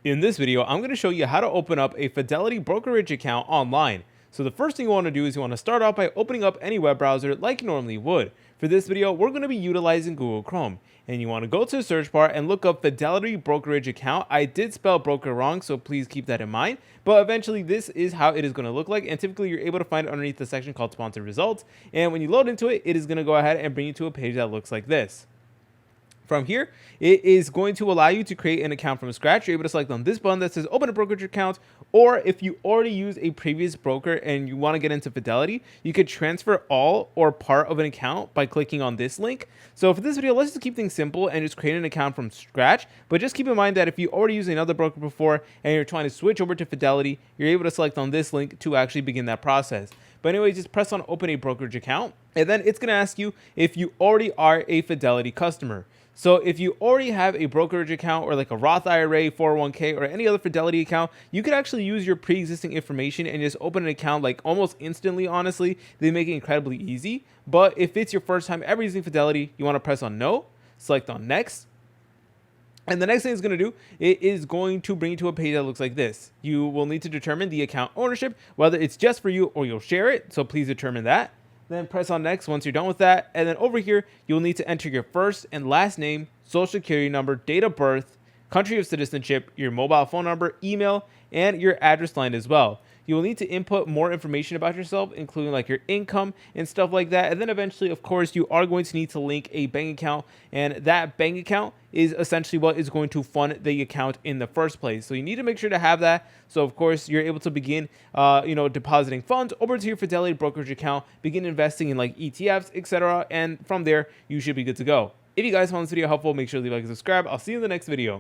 In this video, I'm going to show you how to open up a Fidelity Brokerage account online. So the first thing you want to do is you want to start off by opening up any web browser like you normally would. For this video, we're going to be utilizing Google Chrome. And you want to go to the search bar and look up Fidelity Brokerage account. I did spell broker wrong, so please keep that in mind. But eventually, this is how it is going to look like. And typically, you're able to find it underneath the section called Sponsored Results. And when you load into it, it is going to go ahead and bring you to a page that looks like this. From here, it is going to allow you to create an account from scratch. You're able to select on this button that says open a brokerage account, or if you already use a previous broker and you want to get into Fidelity, you could transfer all or part of an account by clicking on this link. So for this video, let's just keep things simple and just create an account from scratch. But just keep in mind that if you already used another broker before and you're trying to switch over to Fidelity, you're able to select on this link to actually begin that process. But anyway, just press on open a brokerage account, and then it's going to ask you if you already are a Fidelity customer. So if you already have a brokerage account or like a Roth IRA, 401k, or any other Fidelity account, you could actually use your pre-existing information and just open an account like almost instantly. Honestly, they make it incredibly easy. But if it's your first time ever using Fidelity, you want to press on no, select on next. And the next thing it's going to do, it is going to bring you to a page that looks like this. You will need to determine the account ownership, whether it's just for you or you'll share it. So please determine that. Then press on next once you're done with that. And then over here, you'll need to enter your first and last name, social security number, date of birth, country of citizenship, your mobile phone number, email, and your address line as well. You will need to input more information about yourself, including like your income and stuff like that. And then eventually, of course, you are going to need to link a bank account. And that bank account is essentially what is going to fund the account in the first place. So you need to make sure to have that. So of course, you're able to begin, depositing funds over to your Fidelity brokerage account, begin investing in like ETFs, etc. And from there, you should be good to go. If you guys found this video helpful, make sure to leave a like and subscribe. I'll see you in the next video.